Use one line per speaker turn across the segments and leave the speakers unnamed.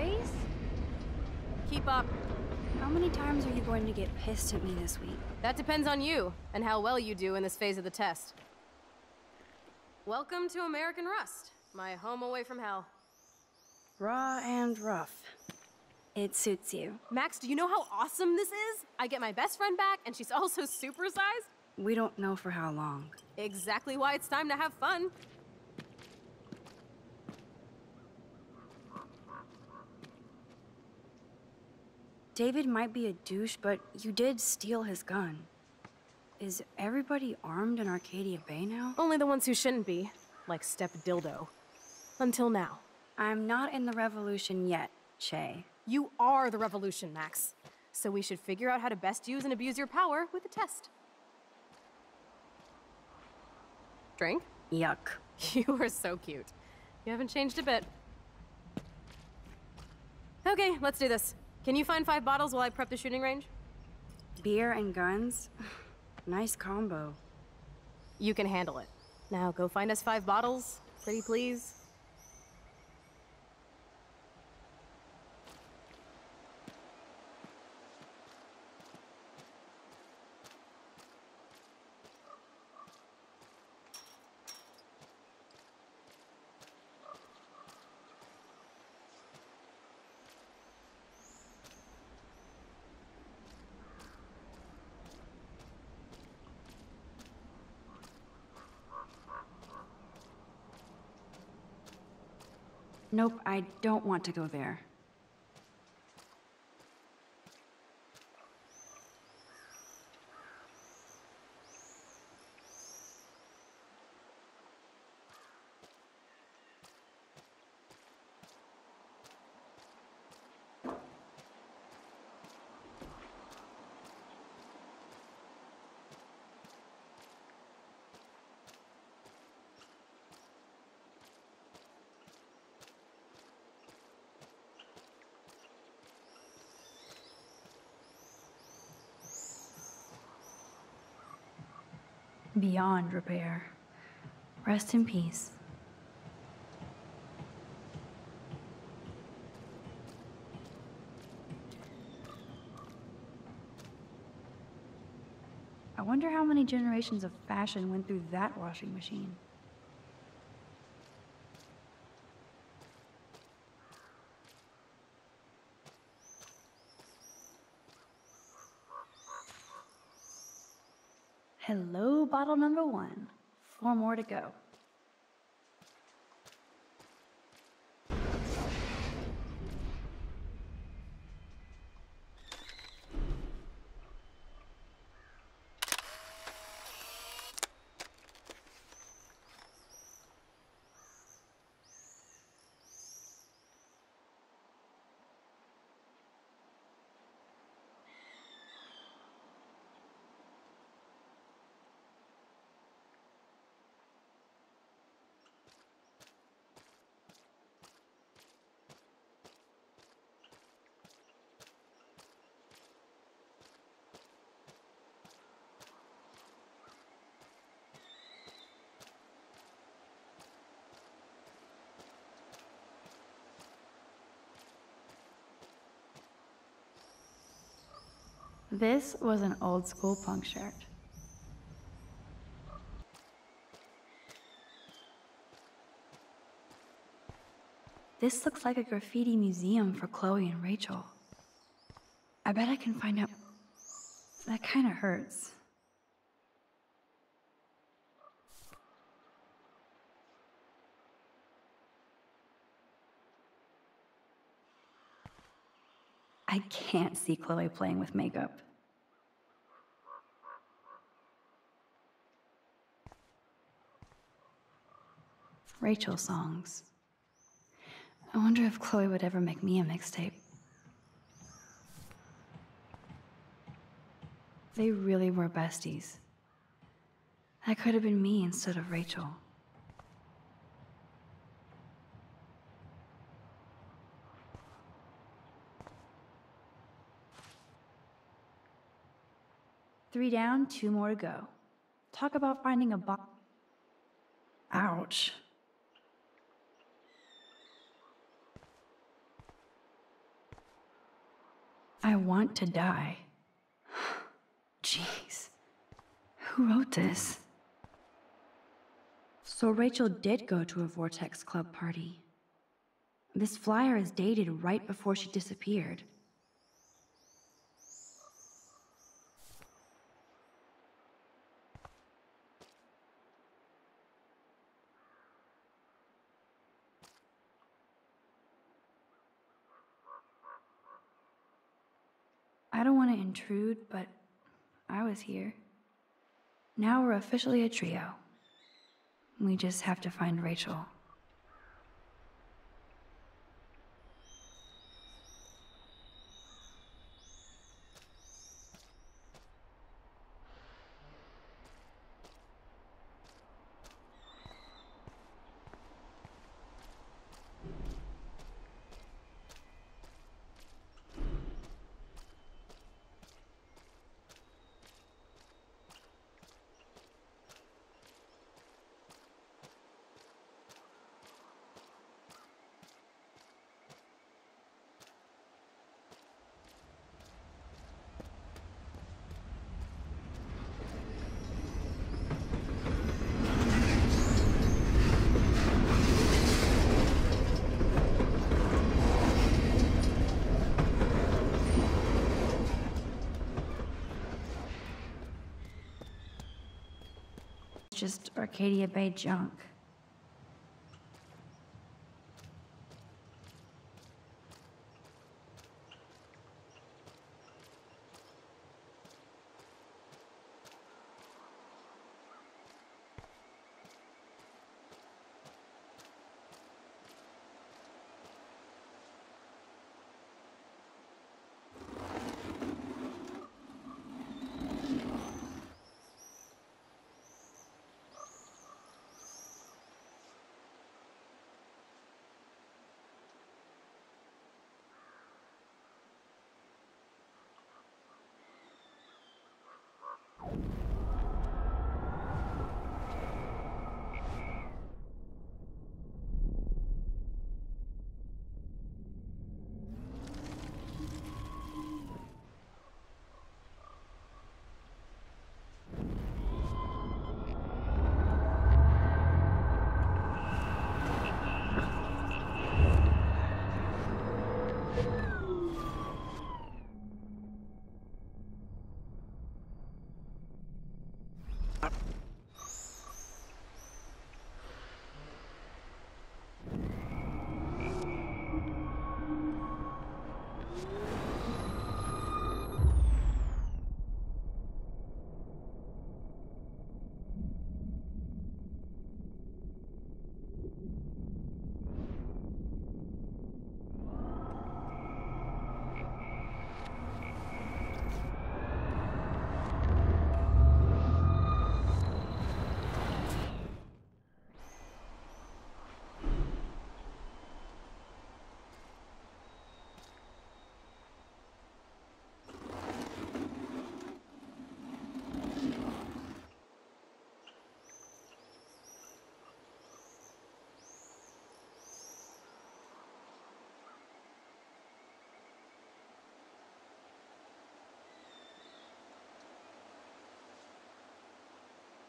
Grace?
Keep up.
How many times are you going to get pissed at me this week?
That depends on you, and how well you do in this phase of the test. Welcome to American Rust, my home away from hell.
Raw and rough. It suits you.
Max, do you know how awesome this is? I get my best friend back, and she's also supersized.
We don't know for how long.
Exactly why it's time to have fun.
David might be a douche, but you did steal his gun. Is everybody armed in Arcadia Bay now?
Only the ones who shouldn't be, like Step Dildo. Until now.
I'm not in the revolution yet, Che.
You are the revolution, Max. So we should figure out how to best use and abuse your power with the test. Drink?
Yuck.
You are so cute. You haven't changed a bit. Okay, let's do this. Can you find 5 bottles while I prep the shooting range?
Beer and guns? Nice combo.
You can handle it. Now go find us 5 bottles, pretty please.
Nope, I don't want to go there. Beyond repair. Rest in peace. I wonder how many generations of fashion went through that washing machine. Hello, bottle number 1. 4 more to go. This was an old school punk shirt. This looks like a graffiti museum for Chloe and Rachel. I bet I can find out. That kind of hurts. I can't see Chloe playing with makeup. Rachel songs. I wonder if Chloe would ever make me a mixtape. They really were besties. That could have been me instead of Rachel. Three down, 2 more to go. Talk about finding a Ouch. I want to die. Jeez. Who wrote this? So Rachel did go to a Vortex Club party. This flyer is dated right before she disappeared. I don't want to intrude, but I was here. Now we're officially a trio. We just have to find Rachel. Just Arcadia Bay junk.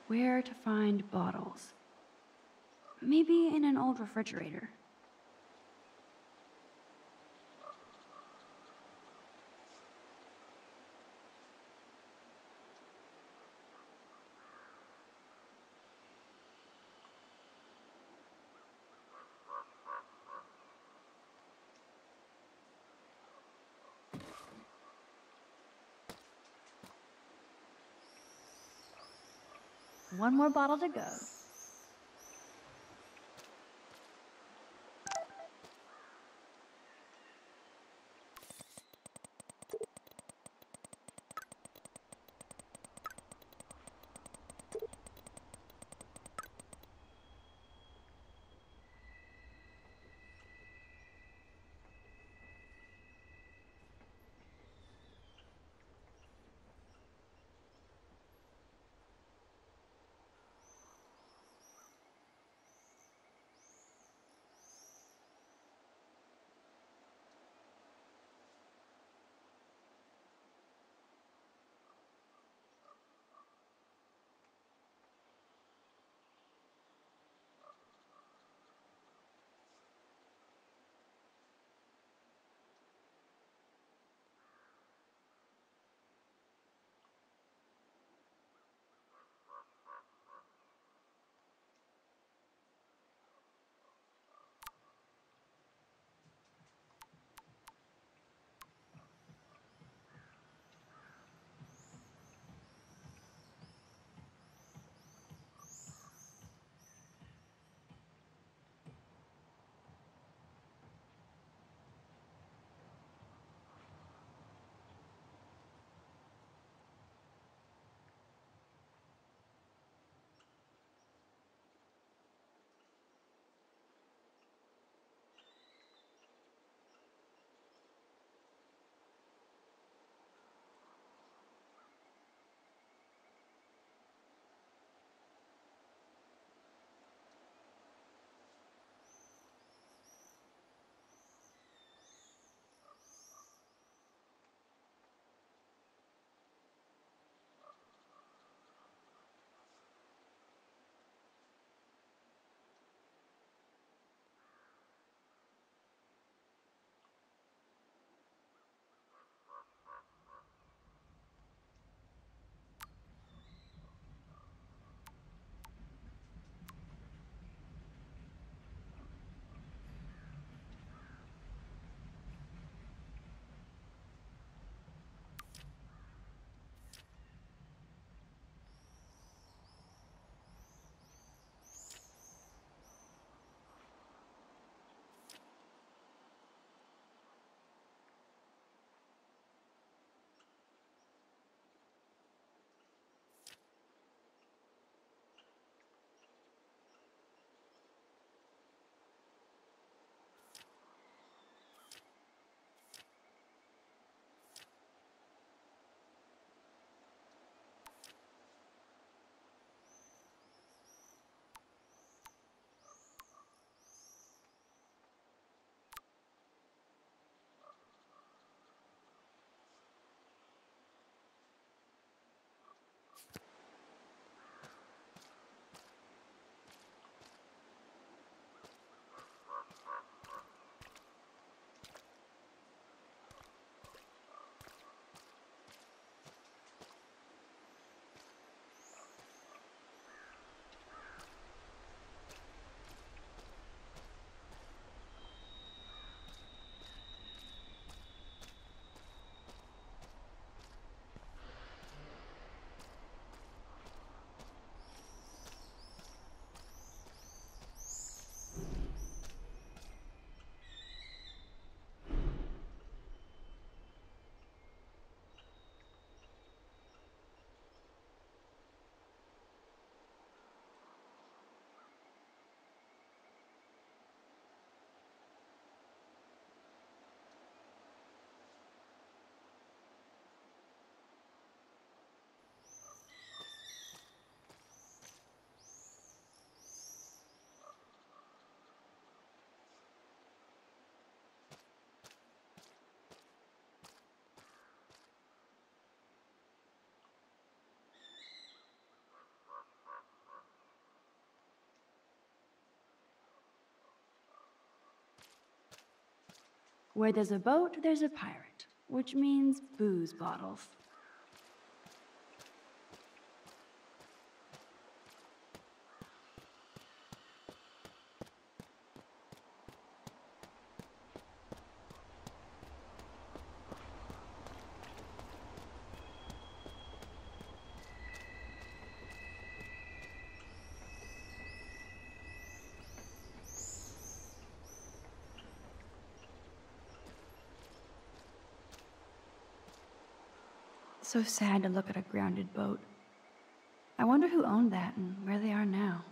Where to find bottles? Maybe in an old refrigerator. One more bottle to go. Where there's a boat, there's a pirate, which means booze bottles. So sad to look at a grounded boat. I wonder who owned that and where they are now.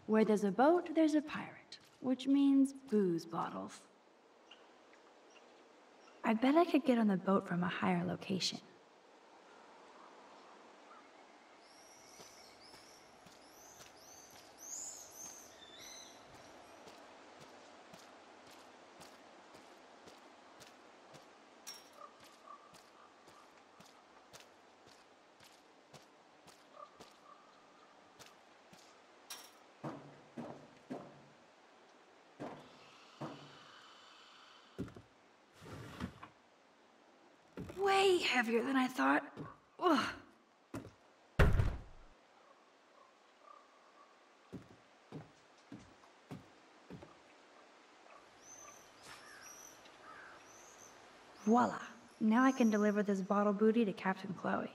Where there's a boat, there's a pirate, which means booze bottles. I bet I could get on the boat from a higher location. Way heavier than I thought. Ugh. Voila. Now I can deliver this bottle booty to Captain Chloe.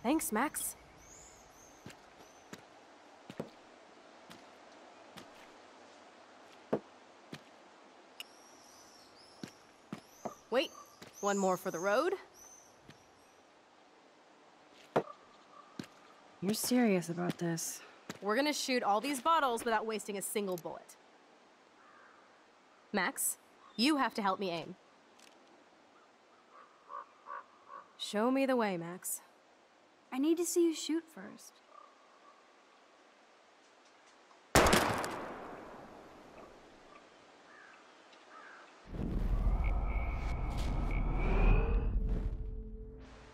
Thanks, Max. Wait, one more for the road.
You're serious about this?
We're gonna shoot all these bottles without wasting a single bullet. Max, you have to help me aim. Show me the way, Max.
I need to see you shoot first.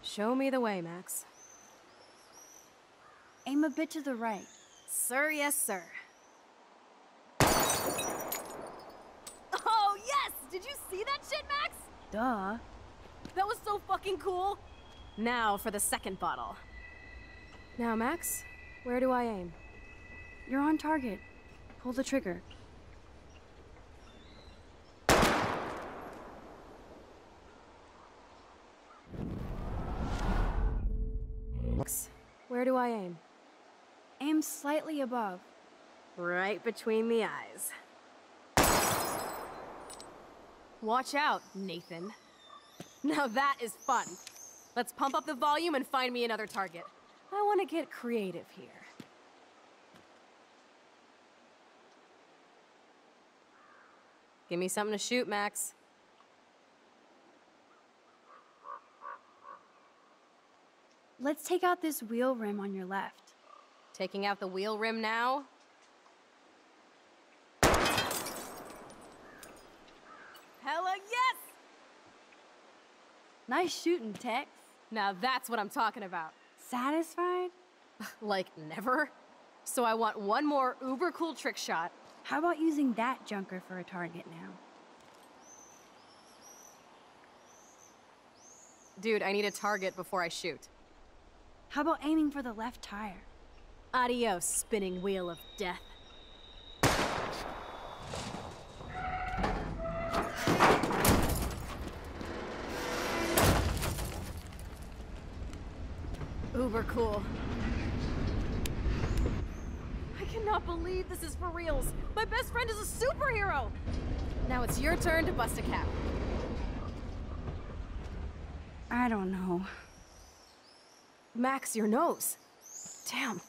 Show me the way, Max.
Aim a bit to the right.
Sir, yes, sir. Oh, yes! Did you see that shit, Max?
Duh.
That was so fucking cool! Now for the second bottle. Now, Max, where do I aim?
You're on target. Pull the trigger.
Max, where do I aim?
Aim slightly above.
Right between the eyes. Watch out, Nathan. Now that is fun. Let's pump up the volume and find me another target. I want to get creative here. Give me something to shoot, Max.
Let's take out this wheel rim on your left.
Taking out the wheel rim now? Hella yes!
Nice shooting, Tex.
Now that's what I'm talking about.
Satisfied?
Like, never? So I want one more uber cool trick shot.
How about using that junker for a target now?
Dude, I need a target before I shoot.
How about aiming for the left tire?
Adios, spinning wheel of death. Uber cool. I cannot believe this is for reals. My best friend is a superhero. Now it's your turn to bust a cap.
I don't know.
Max, your nose. Damn.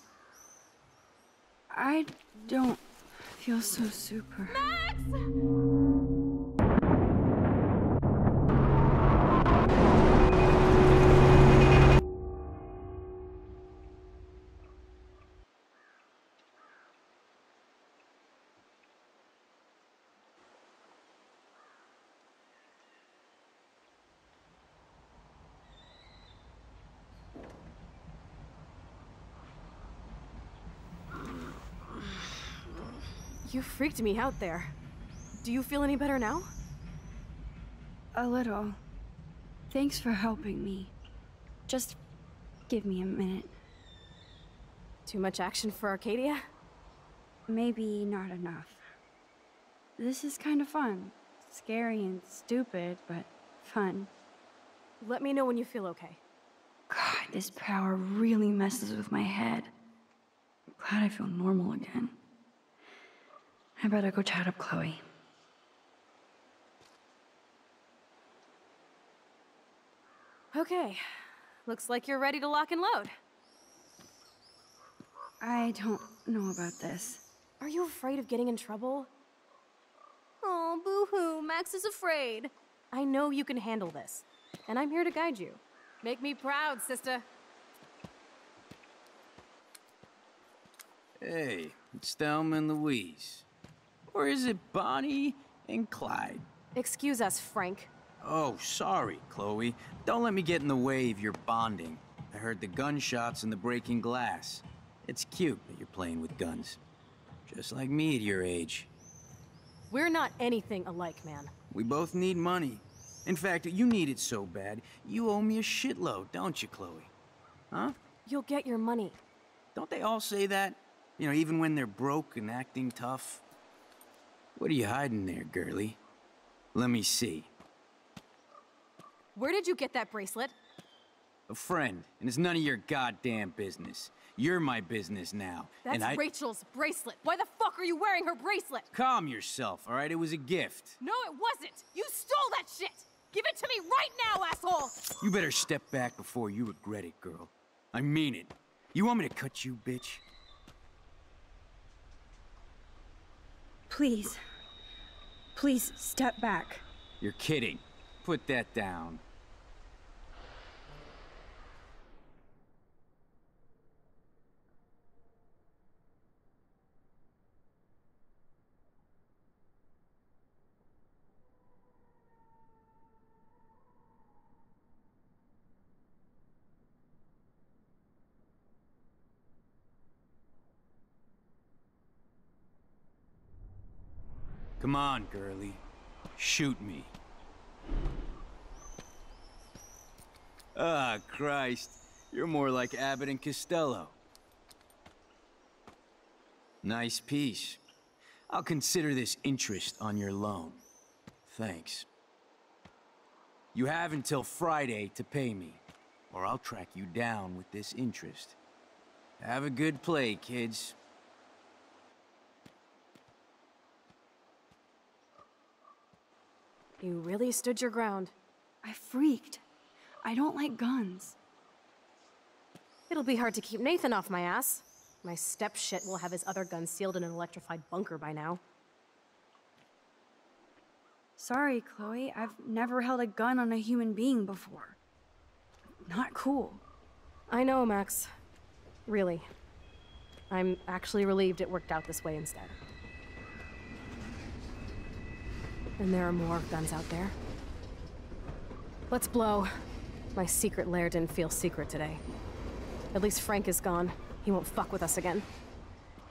I don't feel so super.
Max! You freaked me out there. Do you feel any better now?
A little. Thanks for helping me. Just give me a minute.
Too much action for Arcadia?
Maybe not enough. This is kind of fun. Scary and stupid, but fun.
Let me know when you feel okay.
God, this power really messes with my head. I'm glad I feel normal again. I better go chat up Chloe.
Okay. Looks like you're ready to lock and load.
I don't know about this.
Are you afraid of getting in trouble? Oh, boo-hoo, Max is afraid. I know you can handle this, and I'm here to guide you. Make me proud, sister.
Hey, it's Thelma and Louise. Or is it Bonnie and Clyde?
Excuse us, Frank.
Oh, sorry, Chloe. Don't let me get in the way of your bonding. I heard the gunshots and the breaking glass. It's cute that you're playing with guns. Just like me at your age.
We're not anything alike, man.
We both need money. In fact, you need it so bad, you owe me a shitload, don't you, Chloe? Huh?
You'll get your money.
Don't they all say that? You know, even when they're broke and acting tough? What are you hiding there, girlie? Let me see.
Where did you get that bracelet?
A friend, and it's none of your goddamn business. You're my business now.
That's
and
Rachel's bracelet. Why the fuck are you wearing her bracelet?
Calm yourself, all right? It was a gift.
No, it wasn't. You stole that shit. Give it to me right now, asshole.
You better step back before you regret it, girl. I mean it. You want me to cut you, bitch?
Please. Please, step back.
You're kidding. Put that down. Come on, girlie. Shoot me. Ah, Christ. You're more like Abbott and Costello. Nice piece. I'll consider this interest on your loan. Thanks. You have until Friday to pay me, or I'll track you down with this interest. Have a good play, kids.
You really stood your ground.
I freaked. I don't like guns.
It'll be hard to keep Nathan off my ass. My stepshit will have his other gun sealed in an electrified bunker by now.
Sorry, Chloe. I've never held a gun on a human being before. Not cool.
I know, Max. Really. I'm actually relieved it worked out this way instead. And there are more guns out there. Let's blow. My secret lair didn't feel secret today. At least Frank is gone. He won't fuck with us again.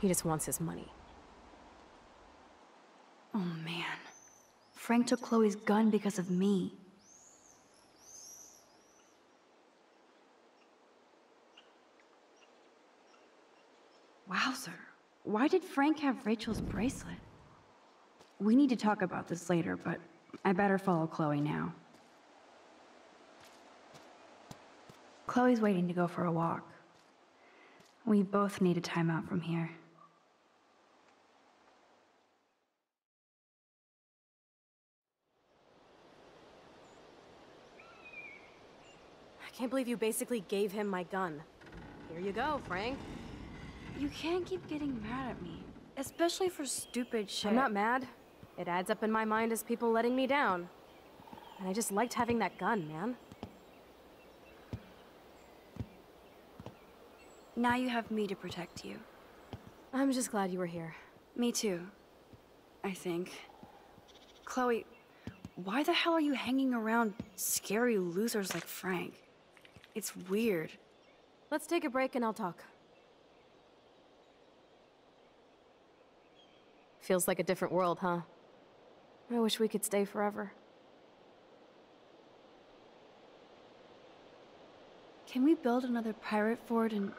He just wants his money.
Oh man. Frank took Chloe's gun because of me. Wowzer. Why did Frank have Rachel's bracelet? We need to talk about this later, but I better follow Chloe now. Chloe's waiting to go for a walk. We both need a timeout from here.
I can't believe you basically gave him my gun. Here you go, Frank.
You can't keep getting mad at me, especially for stupid shit.
I'm not mad. It adds up in my mind as people letting me down. And I just liked having that gun, man.
Now you have me to protect you.
I'm just glad you were here.
Me too, I think. Chloe, why the hell are you hanging around scary losers like Frank? It's weird.
Let's take a break and I'll talk. Feels like a different world, huh? I wish we could stay forever.
Can we build another pirate fort and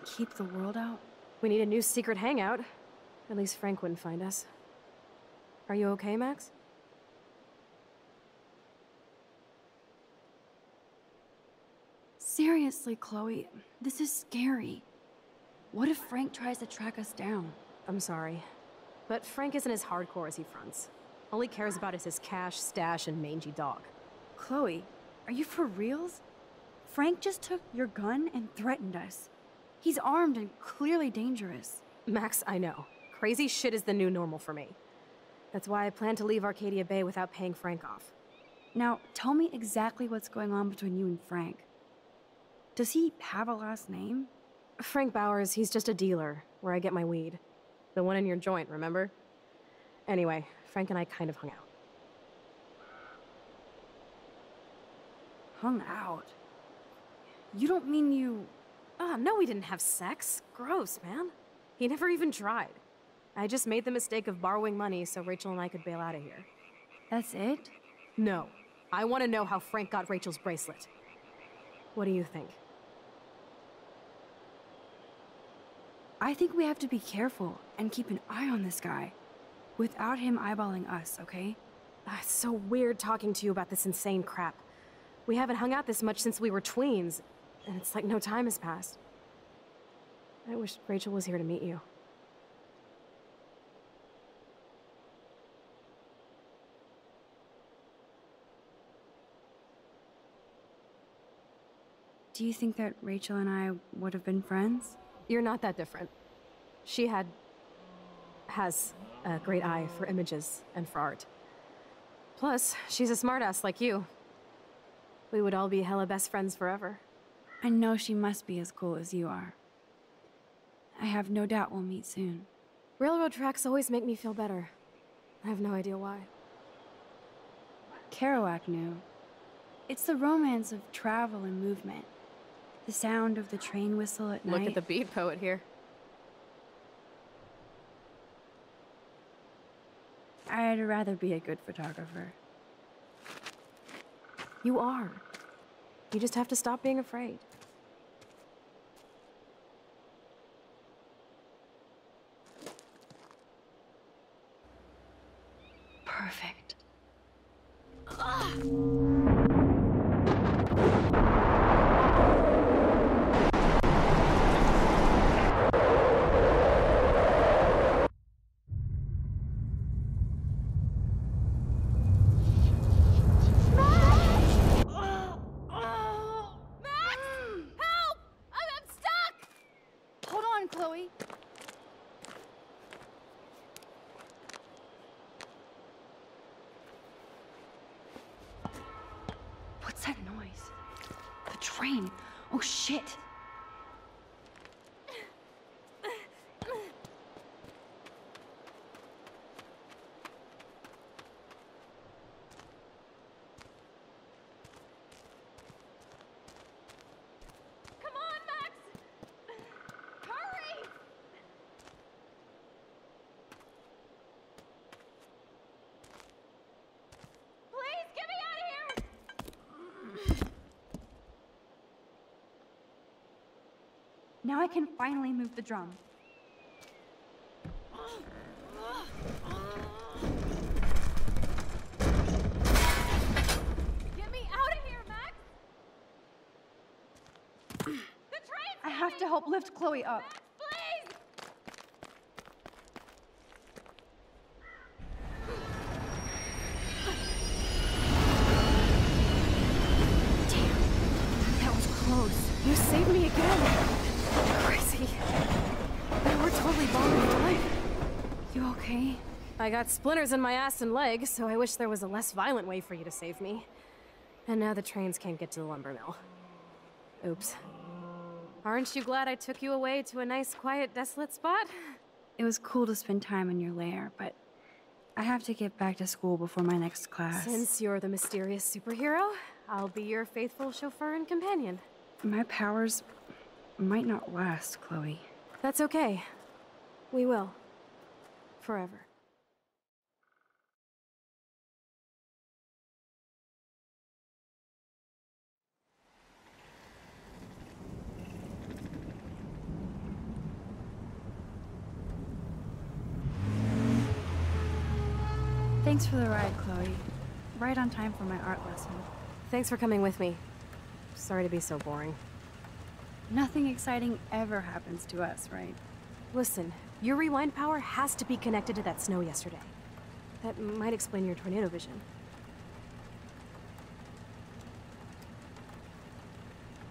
keep the world out?
We need a new secret hangout. At least Frank wouldn't find us. Are you okay, Max?
Seriously, Chloe, this is scary. What if Frank tries to track us down?
I'm sorry, but Frank isn't as hardcore as he fronts. All he cares about is his cash, stash, and mangy dog.
Chloe, are you for reals? Frank just took your gun and threatened us. He's armed and clearly dangerous.
Max, I know. Crazy shit is the new normal for me. That's why I plan to leave Arcadia Bay without paying Frank off.
Now, tell me exactly what's going on between you and Frank. Does he have a last name?
Frank Bowers, he's just a dealer, where I get my weed. The one in your joint, remember? Anyway, Frank and I kind of hung out.
Hung out? You don't mean you...
Oh, no, we didn't have sex. Gross, man. He never even tried. I just made the mistake of borrowing money so Rachel and I could bail out of here.
That's it?
No. I want to know how Frank got Rachel's bracelet. What do you think?
I think we have to be careful and keep an eye on this guy. Without him eyeballing us, okay?
It's so weird talking to you about this insane crap. We haven't hung out this much since we were tweens, and it's like no time has passed. I wish Rachel was here to meet you.
Do you think that Rachel and I would have been friends?
You're not that different. She has a great eye for images and for art. Plus, she's a smartass like you. We would all be hella best friends forever.
I know she must be as cool as you are. I have no doubt we'll meet soon.
Railroad tracks always make me feel better. I have no idea why.
Kerouac knew. It's the romance of travel and movement. The sound of the train whistle at night.
Look at the beat poet here.
I'd rather be a good photographer.
You are. You just have to stop being afraid.
Perfect. Chloe. What's that noise? The train. Oh shit. Now I can finally move the drum.
Get me out of here, Max! The train's
I have to help lift Chloe up.
Max, please!
That was close.
You saved me again! Crazy. We were totally bombing for life.
You okay?
I got splinters in my ass and leg, so I wish there was a less violent way for you to save me. And now the trains can't get to the lumber mill. Oops. Aren't you glad I took you away to a nice, quiet, desolate spot?
It was cool to spend time in your lair, but I have to get back to school before my next class.
Since you're the mysterious superhero, I'll be your faithful chauffeur and companion.
My powers might not last, Chloe.
That's okay. We will. Forever.
Thanks for the ride, Chloe. Right on time for my art lesson.
Thanks for coming with me. Sorry to be so boring.
Nothing exciting ever happens to us, right?
Listen, your rewind power has to be connected to that snow yesterday. That might explain your tornado vision.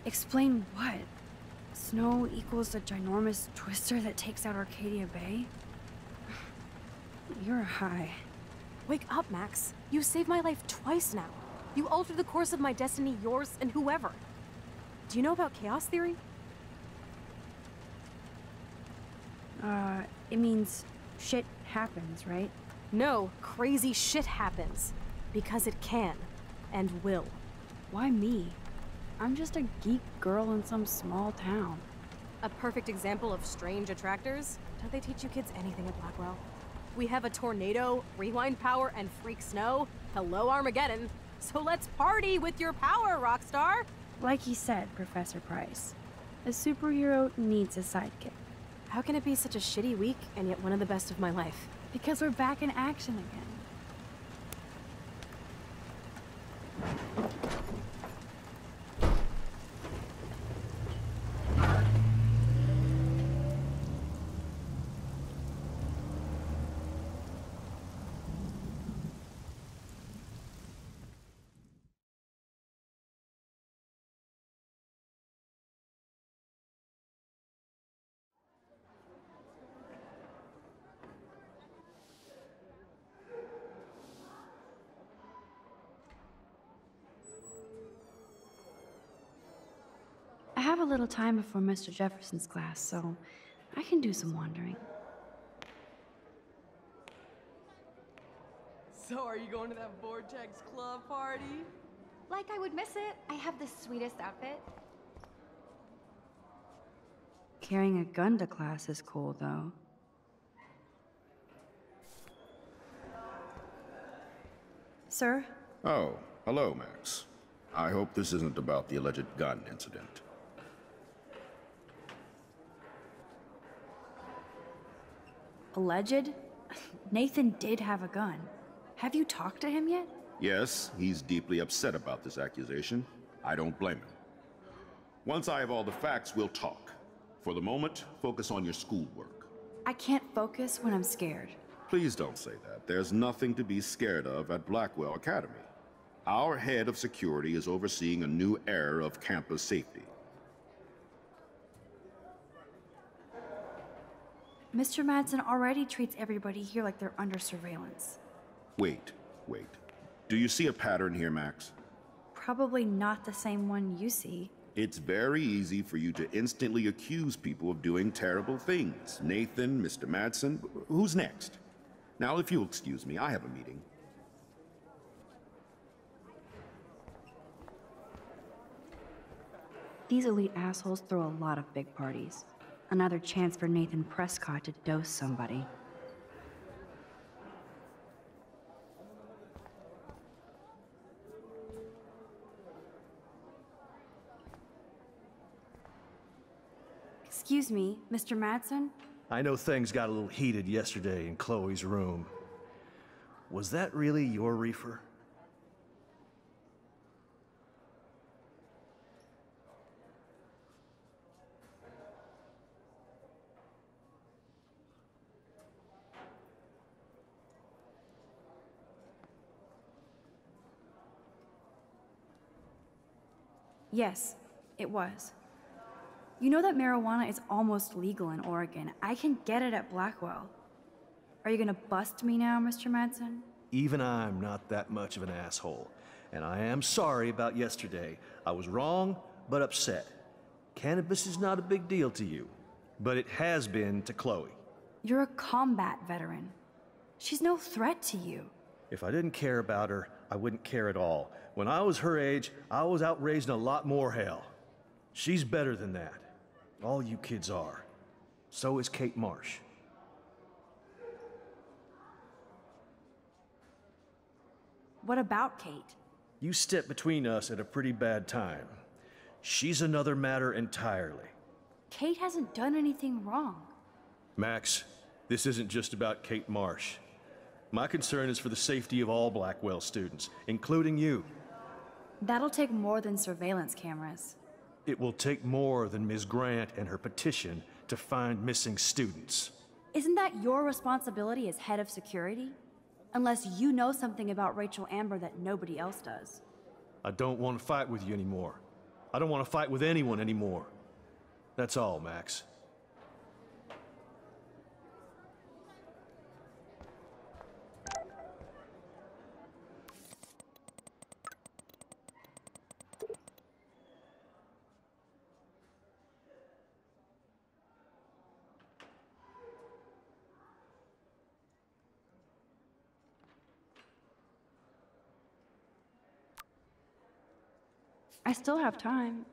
Explain what? Snow equals a ginormous twister that takes out Arcadia Bay? You're high.
Wake up, Max. You saved my life twice now. You altered the course of my destiny, yours, and whoever. Do you know about chaos theory?
It means shit happens, right?
No, crazy shit happens. Because it can. And will.
Why me? I'm just a geek girl in some small town.
A perfect example of strange attractors? Don't they teach you kids anything at Blackwell? We have a tornado, rewind power, and freak snow. Hello, Armageddon. So let's party with your power, Rockstar!
Like he said, Professor Price, a superhero needs a sidekick.
How can it be such a shitty week and yet one of the best of my life?
Because we're back in action again. I have a little time before Mr. Jefferson's class, so I can do some wandering.
So are you going to that Vortex Club party?
Like I would miss it. I have the sweetest outfit.
Carrying a gun to class is cool, though. Sir?
Oh, hello, Max. I hope this isn't about the alleged gun incident.
Alleged? Nathan did have a gun. Have you talked to him yet?
Yes, he's deeply upset about this accusation. I don't blame him. Once I have all the facts, we'll talk. For the moment, focus on your schoolwork.
I can't focus when I'm scared.
Please don't say that. There's nothing to be scared of at Blackwell Academy. Our head of security is overseeing a new era of campus safety.
Mr. Madsen already treats everybody here like they're under surveillance.
Wait. Do you see a pattern here, Max?
Probably not the same one you see.
It's very easy for you to instantly accuse people of doing terrible things. Nathan, Mr. Madsen, who's next? Now, if you'll excuse me, I have a meeting.
These elite assholes throw a lot of big parties. Another chance for Nathan Prescott to dose somebody. Excuse me, Mr. Madsen?
I know things got a little heated yesterday in Chloe's room. Was that really your reefer?
Yes, it was. You know that marijuana is almost legal in Oregon. I can get it at Blackwell. Are you gonna bust me now, Mr. Madsen?
Even I'm not that much of an asshole. And I am sorry about yesterday. I was wrong, but upset. Cannabis is not a big deal to you, but it has been to Chloe.
You're a combat veteran. She's no threat to you.
If I didn't care about her, I wouldn't care at all. When I was her age, I was out raising a lot more hell. She's better than that. All you kids are. So is Kate Marsh.
What about Kate?
You stepped between us at a pretty bad time. She's another matter entirely.
Kate hasn't done anything wrong.
Max, this isn't just about Kate Marsh. My concern is for the safety of all Blackwell students, including you.
That'll take more than surveillance cameras.
It will take more than Ms. Grant and her petition to find missing students.
Isn't that your responsibility as head of security? Unless you know something about Rachel Amber that nobody else does.
I don't want to fight with you anymore. I don't want to fight with anyone anymore. That's all, Max.
I still have time.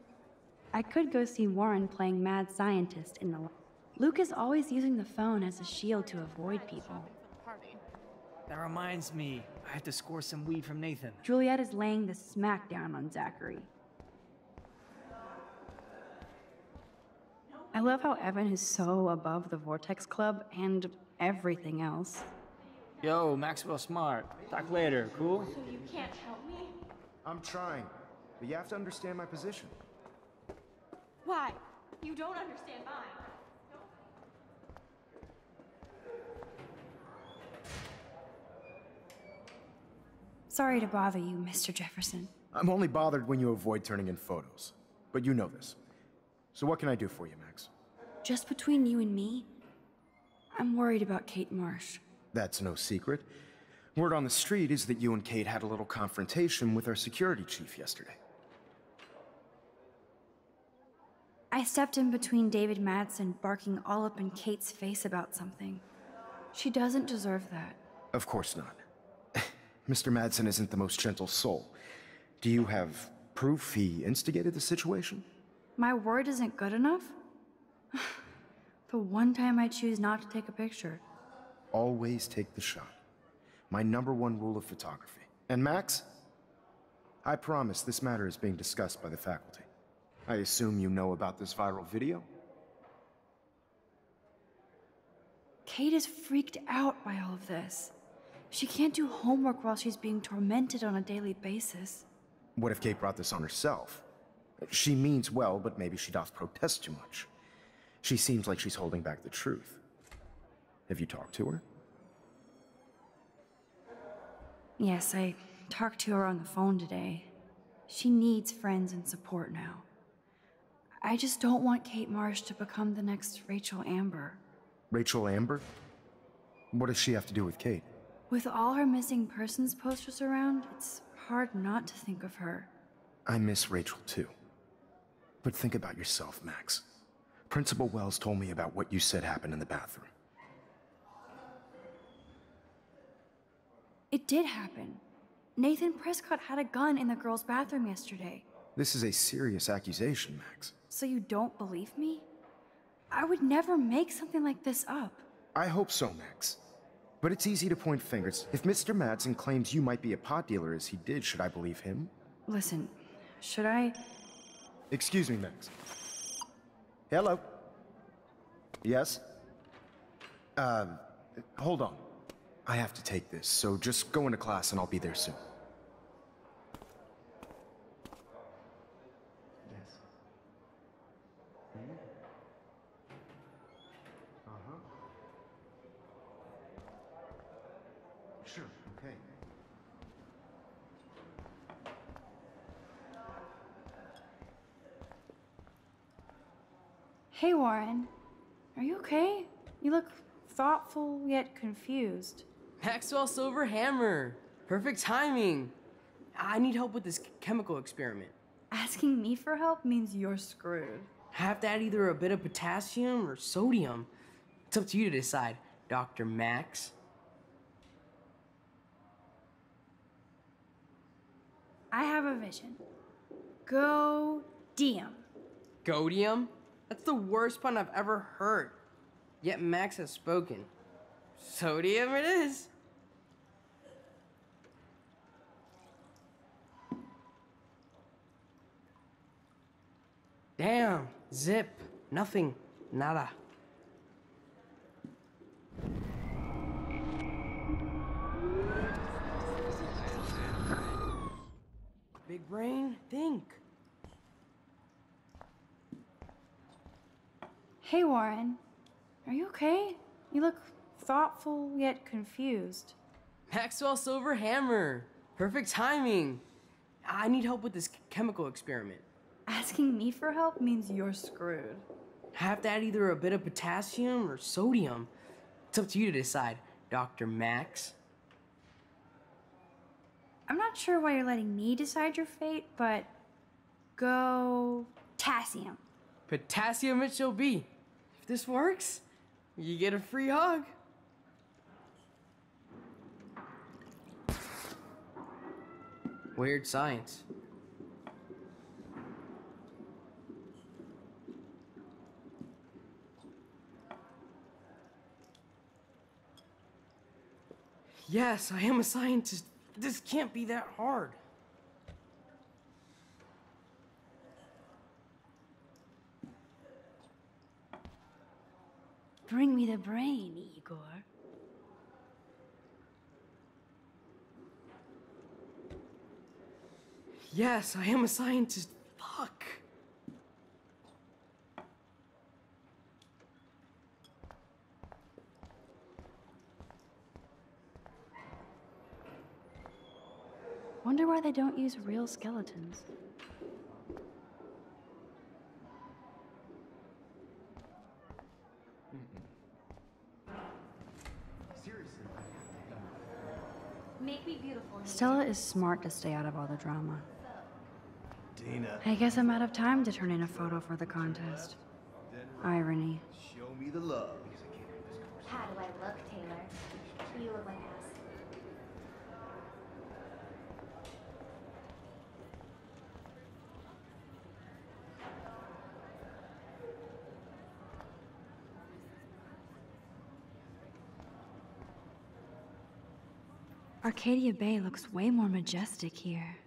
I could go see Warren playing mad scientist in the lab. Luke is always using the phone as a shield to avoid people.
That reminds me, I have to score some weed from Nathan.
Juliet is laying the smack down on Zachary. I love how Evan is so above the Vortex Club and everything else.
Yo, Maxwell Smart. Talk later, cool?
So you can't help me?
I'm trying, but you have to understand my position.
Why? You don't understand mine.
Sorry to bother you, Mr. Jefferson.
I'm only bothered when you avoid turning in photos. But you know this. So what can I do for you, Max?
Just between you and me, I'm worried about Kate Marsh.
That's no secret. Word on the street is that you and Kate had a little confrontation with our security chief yesterday.
I stepped in between David Madsen barking all up in Kate's face about something. She doesn't deserve that.
Of course not. Mr. Madsen isn't the most gentle soul. Do you have proof he instigated the situation?
My word isn't good enough? The one time I choose not to take a picture.
Always take the shot. My #1 rule of photography. And Max, I promise this matter is being discussed by the faculty. I assume you know about this viral video?
Kate is freaked out by all of this. She can't do homework while she's being tormented on a daily basis.
What if Kate brought this on herself? She means well, but maybe she doth protest too much. She seems like she's holding back the truth. Have you talked to her?
Yes, I talked to her on the phone today. She needs friends and support now. I just don't want Kate Marsh to become the next Rachel Amber.
Rachel Amber? What does she have to do with Kate?
With all her missing persons posters around, it's hard not to think of her.
I miss Rachel too. But think about yourself, Max. Principal Wells told me about what you said happened in the bathroom.
It did happen. Nathan Prescott had a gun in the girls' bathroom yesterday.
This is a serious accusation, Max.
So you don't believe me? I would never make something like this up.
I hope so, Max. But it's easy to point fingers. If Mr. Madsen claims you might be a pot dealer as he did, should I believe him?
Listen, should I?
Excuse me, Max. Hello. Yes? Hold on. I have to take this, so just go into class and I'll be there soon. Yes. Uh-huh. Sure, okay.
Hey, Warren. Are you okay? You look thoughtful yet confused.
Maxwell Silver Hammer. Perfect timing. I need help with this chemical experiment.
Asking me for help means you're screwed.
I have to add either a bit of potassium or sodium. It's up to you to decide, Dr. Max.
I have a vision. Go Diem.
Godium? That's the worst pun I've ever heard. Yet Max has spoken. Sodium it is. Damn, zip, nothing, nada. Big brain, think.
Hey, Warren. Are you okay? You look thoughtful yet confused.
Maxwell Silver Hammer. Perfect timing. I need help with this chemical experiment.
Asking me for help means you're screwed.
I have to add either a bit of potassium or sodium. It's up to you to decide, Dr. Max.
I'm not sure why you're letting me decide your fate, but go Tassium.
Potassium it shall be. If this works, you get a free hug. Weird science. Yes, I am a scientist. This can't be that hard.
Bring me the brain, Igor.
Yes, I am a scientist. Fuck.
Wonder why they don't use real skeletons.
Make me beautiful.
Stella is smart to stay out of all the drama.
Dina.
I guess I'm out of time to turn in a photo for the contest. Irony.
Show me the love.
How do I look, Taylor? You look like ass.
Arcadia Bay looks way more majestic here.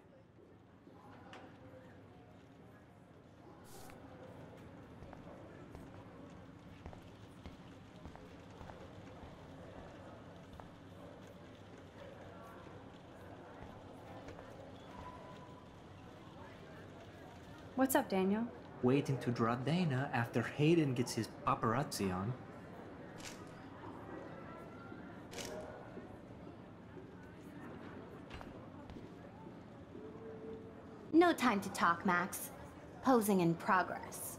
What's up, Daniel?
Waiting to draw Dana after Hayden gets his paparazzi on.
No time to talk, Max. Posing in progress.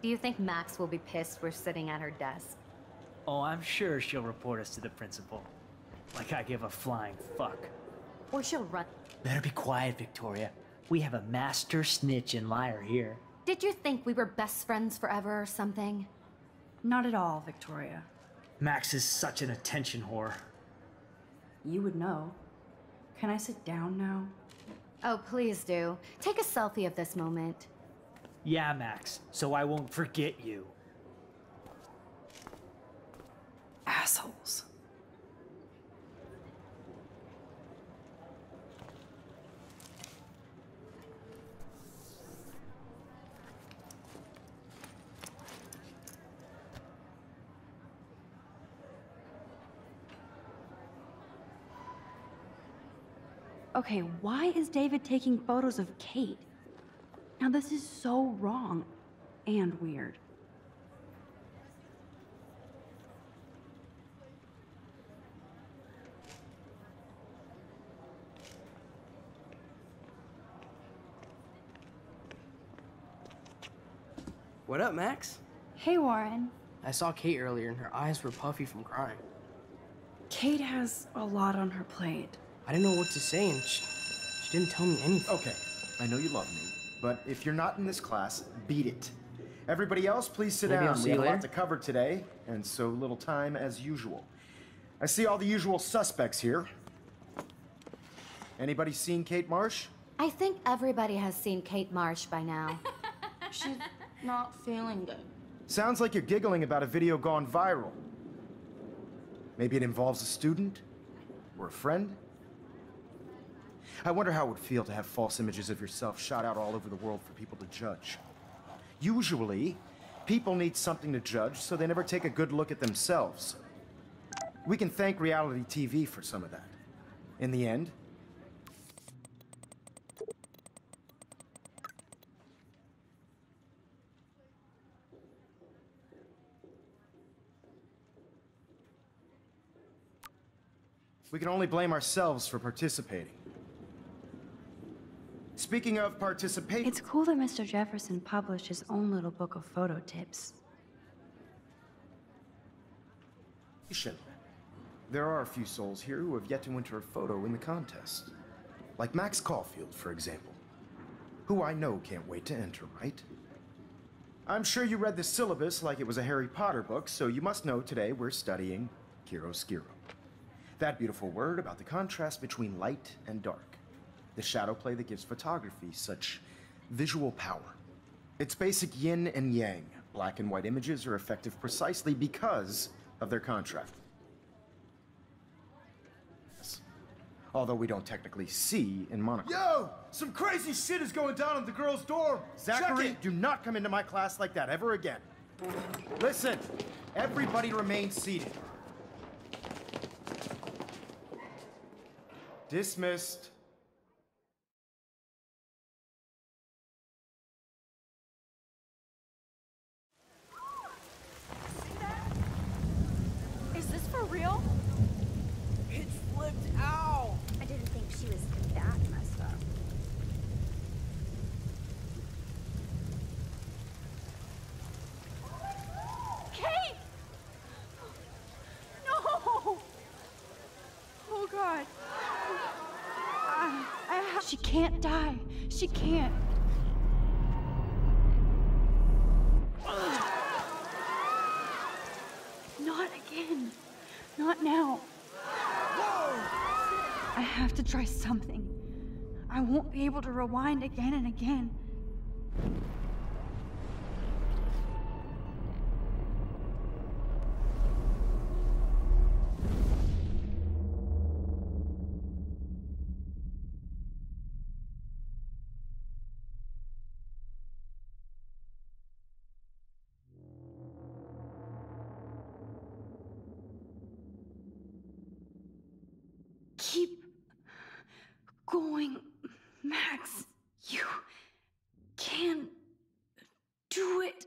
Do you think Max will be pissed we're sitting at her desk?
Oh, I'm sure she'll report us to the principal. Like I give a flying fuck.
Or she'll run.
Better be quiet, Victoria. We have a master snitch and liar here.
Did you think we were best friends forever or something?
Not at all, Victoria.
Max is such an attention whore.
You would know. Can I sit down now?
Oh, please do. Take a selfie of this moment.
Yeah, Max, so I won't forget you.
Assholes. Okay, why is David taking photos of Kate? Now this is so wrong and weird.
What up, Max?
Hey, Warren.
I saw Kate earlier and her eyes were puffy from crying.
Kate has a lot on her plate.
I didn't know what to say and she didn't tell me anything.
Okay, I know you love me, but if you're not in this class, beat it. Everybody else, please sit
Maybe I'll
down.
see
We
you
have a lot
later.
to cover today, and so little time as usual. I see all the usual suspects here. Anybody seen Kate Marsh?
I think everybody has seen Kate Marsh by now. She's not feeling good.
Sounds like you're giggling about a video gone viral. Maybe it involves a student? Or a friend? I wonder how it would feel to have false images of yourself shot out all over the world for people to judge. Usually, people need something to judge, so they never take a good look at themselves. We can thank reality TV for some of that. In the end, we can only blame ourselves for participating. Speaking of participation...
It's cool that Mr. Jefferson published his own little book of photo tips.
There are a few souls here who have yet to enter a photo in the contest. Like Max Caulfield, for example. Who I know can't wait to enter, right? I'm sure you read the syllabus like it was a Harry Potter book, so you must know today we're studying chiaroscuro. That beautiful word about the contrast between light and dark. The shadow play that gives photography such visual power. It's basic yin and yang. Black and white images are effective precisely because of their contrast. Although we don't technically see in monochrome.
Yo! Some crazy shit is going down in the girls' dorm!
Zachary, do not come into my class like that ever again. Listen, everybody remain seated. Dismissed.
Is this for real?
It flipped out!
I didn't think she was that messed up.
Kate! No! Oh God.
She can't die. She can't. Not again. Not now. I have to try something. I won't be able to rewind again and again. Keep going, Max. You can do it.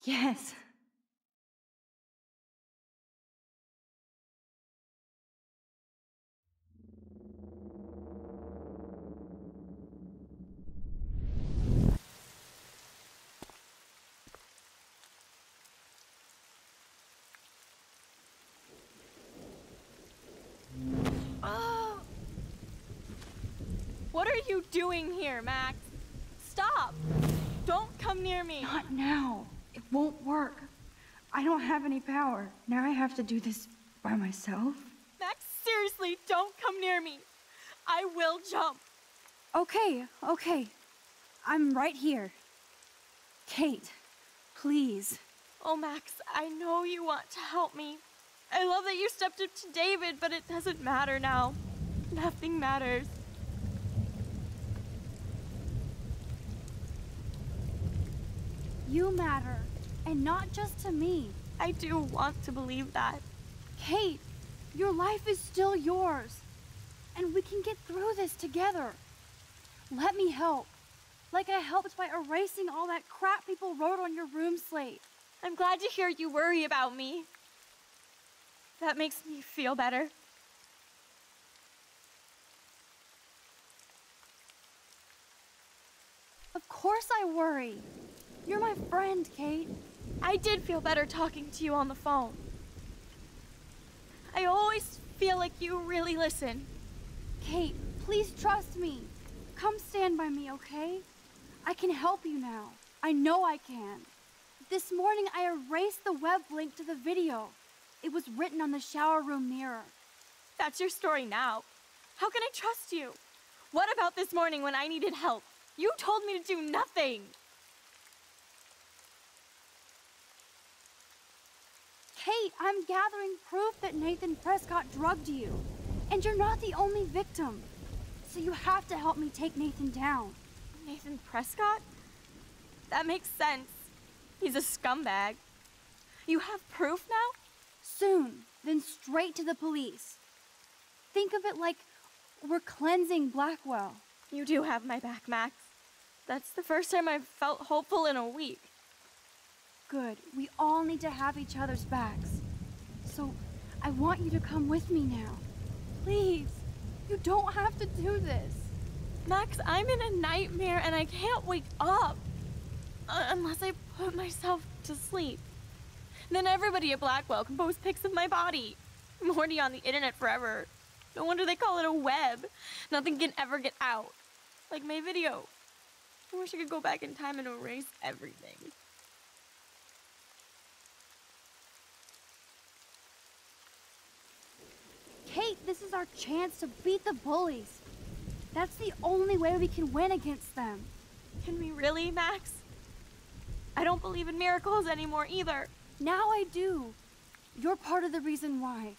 Yes.
What are you doing here, Max? Stop! Don't come near me!
Not now. It won't work. I don't have any power. Now I have to do this by myself?
Max, seriously, don't come near me. I will jump.
Okay, okay. I'm right here. Kate, please.
Oh, Max, I know you want to help me. I love that you stepped up to David, but it doesn't matter now. Nothing matters.
You matter, and not just to me.
I do want to believe that.
Kate, your life is still yours, and we can get through this together. Let me help, like I helped by erasing all that crap people wrote on your room slate.
I'm glad to hear you worry about me. That makes me feel better.
Of course I worry. You're my friend, Kate.
I did feel better talking to you on the phone. I always feel like you really listen.
Kate, please trust me. Come stand by me, okay? I can help you now. I know I can. This morning I erased the web link to the video. It was written on the shower room mirror.
That's your story now. How can I trust you? What about this morning when I needed help? You told me to do nothing.
Kate, I'm gathering proof that Nathan Prescott drugged you. And you're not the only victim. So you have to help me take Nathan down.
Nathan Prescott? That makes sense. He's a scumbag. You have proof now?
Soon, then straight to the police. Think of it like we're cleansing Blackwell.
You do have my back, Max. That's the first time I've felt hopeful in a week.
Good. We all need to have each other's backs. So, I want you to come with me now. Please. You don't have to do this.
Max, I'm in a nightmare and I can't wake up. Unless I put myself to sleep. Then everybody at Blackwell can post pics of my body. I'm already on the internet forever. No wonder they call it a web. Nothing can ever get out. Like my video. I wish I could go back in time and erase everything.
Kate, this is our chance to beat the bullies. That's the only way we can win against them.
Can we really, Max? I don't believe in miracles anymore either.
Now I do. You're part of the reason why.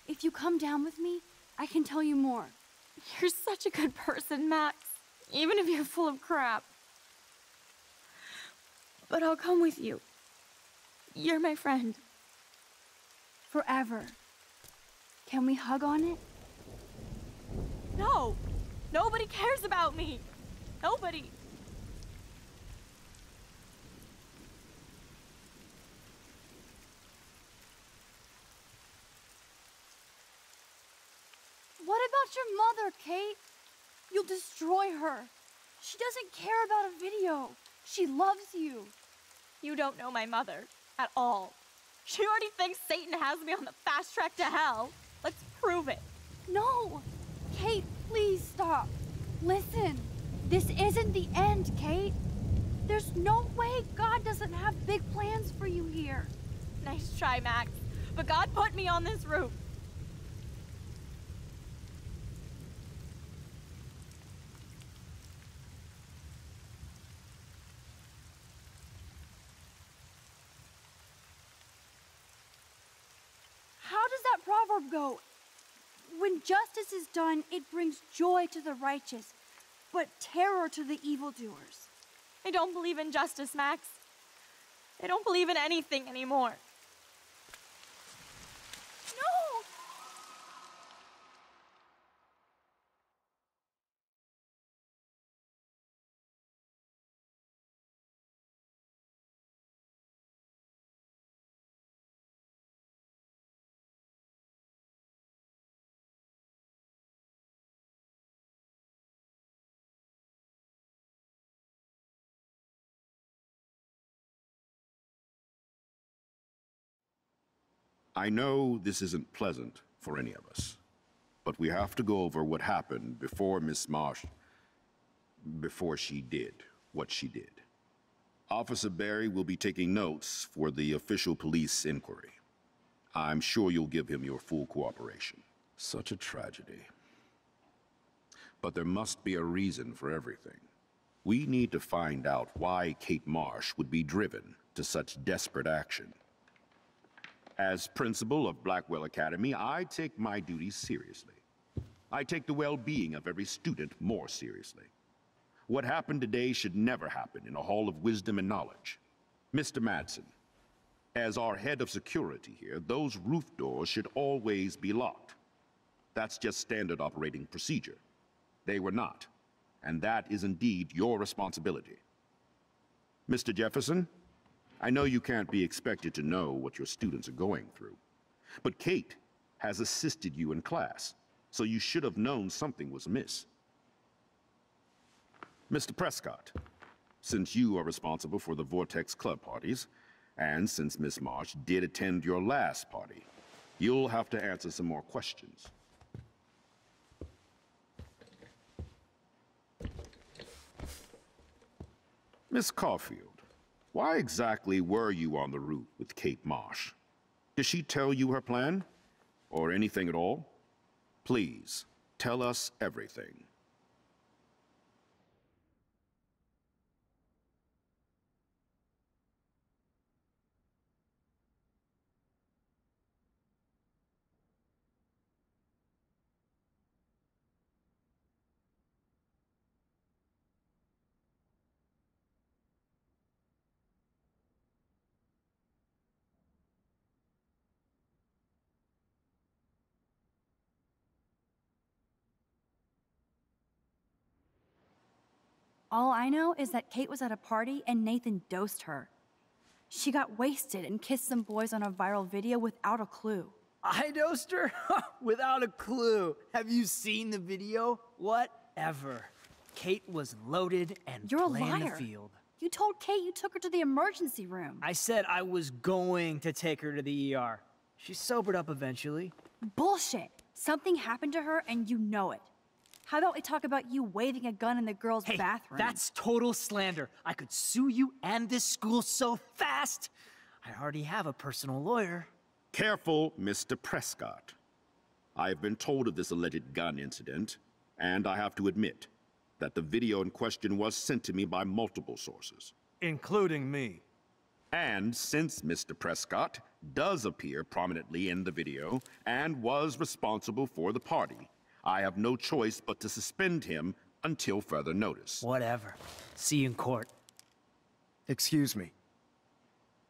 If you come down with me, I can tell you more.
You're such a good person, Max. Even if you're full of crap. But I'll come with you. You're my friend.
Forever. Can we hug on it?
No! Nobody cares about me! Nobody!
What about your mother, Kate? You'll destroy her. She doesn't care about a video. She loves you.
You don't know my mother at all. She already thinks Satan has me on the fast track to hell. Let's prove it.
No! Kate, please stop. Listen, this isn't the end, Kate. There's no way God doesn't have big plans for you here.
Nice try, Max. But God put me on this roof.
How does that proverb go? When justice is done, it brings joy to the righteous, but terror to the evildoers.
I don't believe in justice, Max. I don't believe in anything anymore. No!
I know this isn't pleasant for any of us, but we have to go over what happened before Miss Marsh... before she did what she did. Officer Barry will be taking notes for the official police inquiry. I'm sure you'll give him your full cooperation. Such a tragedy. But there must be a reason for everything. We need to find out why Kate Marsh would be driven to such desperate action. As principal of Blackwell Academy, I take my duties seriously. I take the well-being of every student more seriously. What happened today should never happen in a hall of wisdom and knowledge. Mr. Madsen, as our head of security here, those roof doors should always be locked. That's just standard operating procedure. They were not, and that is indeed your responsibility. Mr. Jefferson, I know you can't be expected to know what your students are going through, but Kate has assisted you in class, so you should have known something was amiss. Mr. Prescott, since you are responsible for the Vortex Club parties, and since Miss Marsh did attend your last party, you'll have to answer some more questions. Miss Caulfield, why exactly were you on the route with Kate Marsh? Did she tell you her plan? Or anything at all? Please, tell us everything.
All I know is that Kate was at a party and Nathan dosed her. She got wasted and kissed some boys on a viral video without a clue.
I dosed her? Without a clue. Have you seen the video? Whatever. Kate was loaded and
You're a
playing
liar.
the field.
You told Kate you took her to the emergency room.
I said I was going to take her to the ER. She sobered up eventually.
Bullshit. Something happened to her and you know it. How about we talk about you waving a gun in the girls' bathroom?
That's total slander. I could sue you and this school so fast. I already have a personal lawyer.
Careful, Mr. Prescott. I have been told of this alleged gun incident, and I have to admit that the video in question was sent to me by multiple sources.
Including me.
And since Mr. Prescott does appear prominently in the video and was responsible for the party, I have no choice but to suspend him until further notice.
Whatever. See you in court.
Excuse me.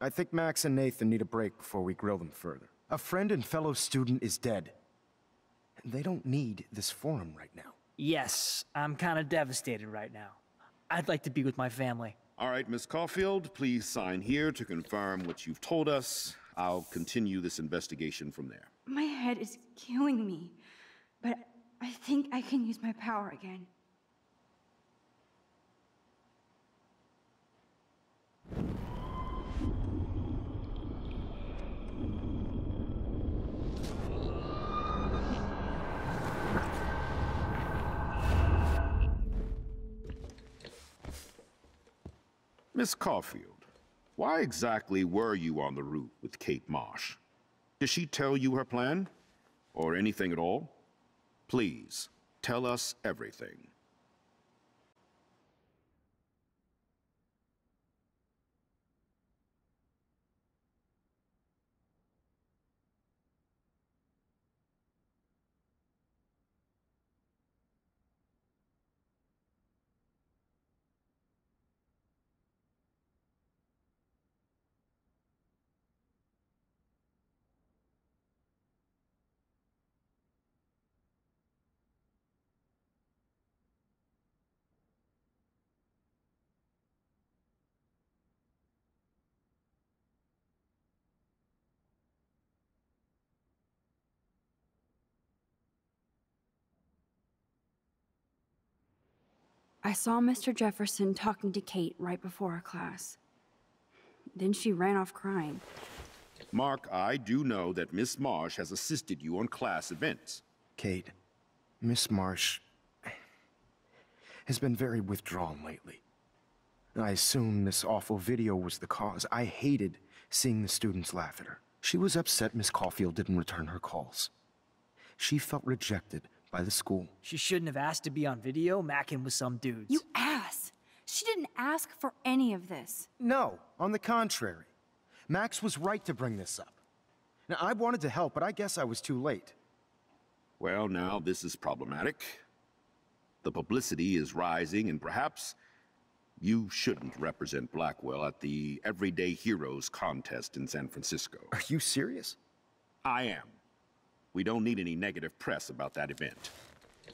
I think Max and Nathan need a break before we grill them further. A friend and fellow student is dead. They don't need this forum right now.
Yes, I'm kind of devastated right now. I'd like to be with my family.
All right, Miss Caulfield, please sign here to confirm what you've told us. I'll continue this investigation from there.
My head is killing me, but I think I can use my power again.
Miss Caulfield, why exactly were you on the route with Kate Marsh? Did she tell you her plan? Or anything at all? Please, tell us everything.
I saw Mr. Jefferson talking to Kate right before our class. Then she ran off crying.
Mark, I do know that Miss Marsh has assisted you on class events.
Kate, Miss Marsh has been very withdrawn lately. I assume this awful video was the cause. I hated seeing the students laugh at her. She was upset Miss Caulfield didn't return her calls. She felt rejected by the school.
She shouldn't have asked to be on video, macking with some dudes.
You ass! She didn't ask for any of this.
No, on the contrary. Max was right to bring this up. Now, I wanted to help, but I guess I was too late.
Well, now this is problematic. The publicity is rising, and perhaps you shouldn't represent Blackwell at the Everyday Heroes contest in San Francisco.
Are you serious?
I am. We don't need any negative press about that event.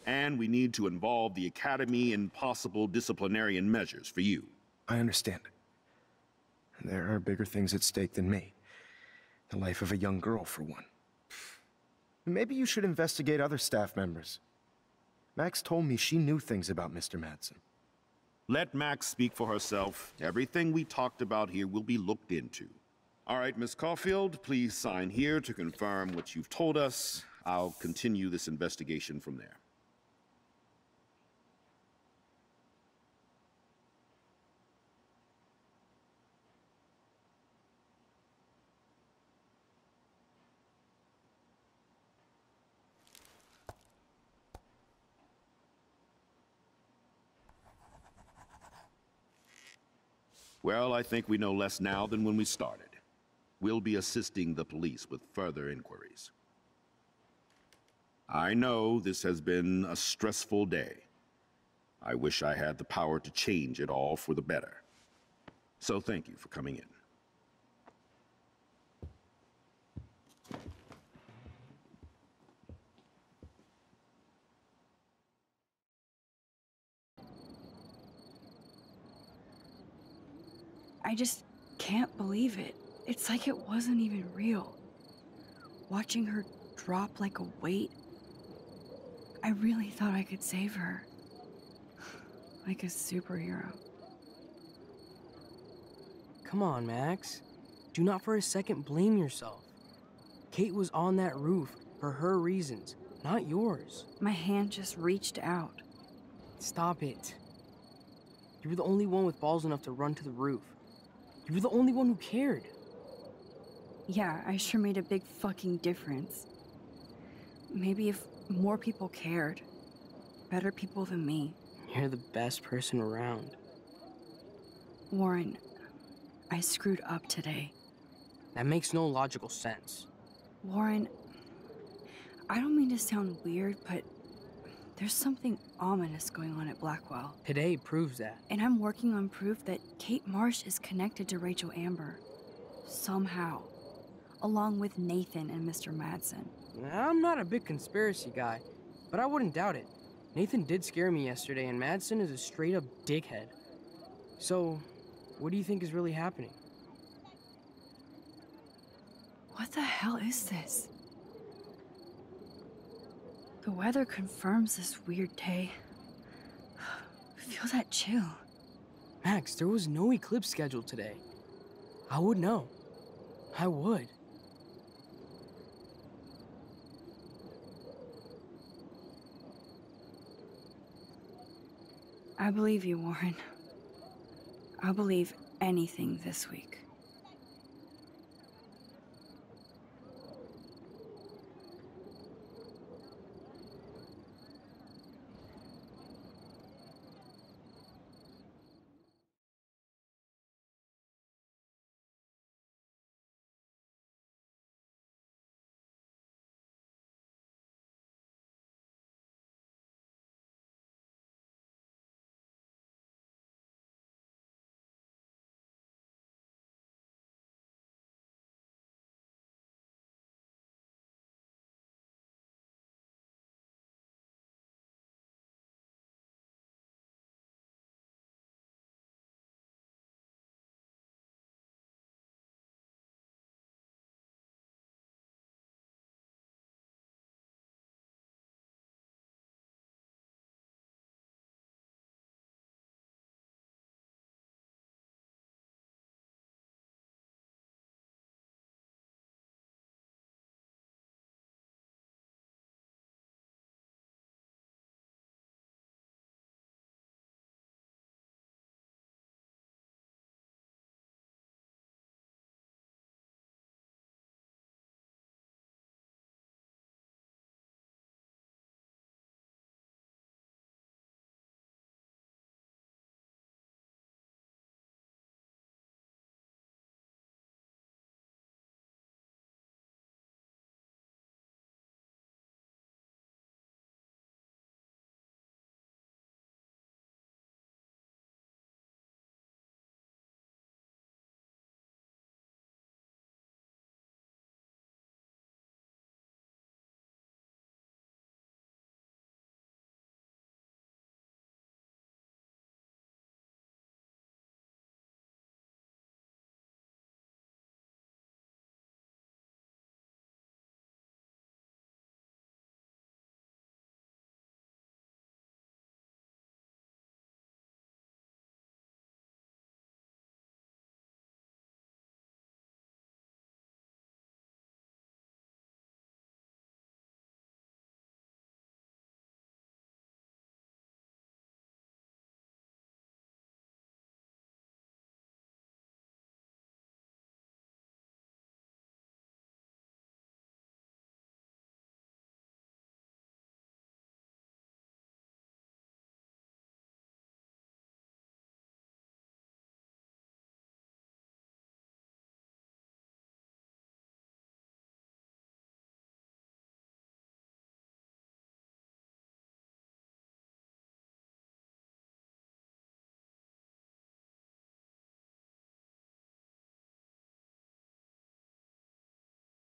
And we need to involve the Academy in possible disciplinarian measures for you.
I understand. There are bigger things at stake than me. The life of a young girl, for one. Maybe you should investigate other staff members. Max told me she knew things about Mr. Madsen.
Let Max speak for herself. Everything we talked about here will be looked into. All right, Miss Caulfield, please sign here to confirm what you've told us. I'll continue this investigation from there. Well, I think we know less now than when we started. We'll be assisting the police with further inquiries. I know this has been a stressful day. I wish I had the power to change it all for the better. So thank you for coming in.
I just can't believe it. It's like it wasn't even real. Watching her drop like a weight, I really thought I could save her. Like a superhero.
Come on, Max. Do not for a second blame yourself. Kate was on that roof for her reasons, not yours.
My hand just reached out.
Stop it. You were the only one with balls enough to run to the roof. You were the only one who cared.
Yeah, I sure made a big fucking difference. Maybe if more people cared. Better people than me.
You're the best person around.
Warren, I screwed up today.
That makes no logical sense.
Warren, I don't mean to sound weird, but there's something ominous going on at Blackwell.
Today proves that.
And I'm working on proof that Kate Marsh is connected to Rachel Amber. Somehow. Along with Nathan and Mr. Madsen.
I'm not a big conspiracy guy, but I wouldn't doubt it. Nathan did scare me yesterday, and Madsen is a straight-up dickhead. So, what do you think is really happening?
What the hell is this? The weather confirms this weird day. Feel that chill.
Max, there was no eclipse scheduled today. I would know. I would.
I believe you, Warren. I'll believe anything this week.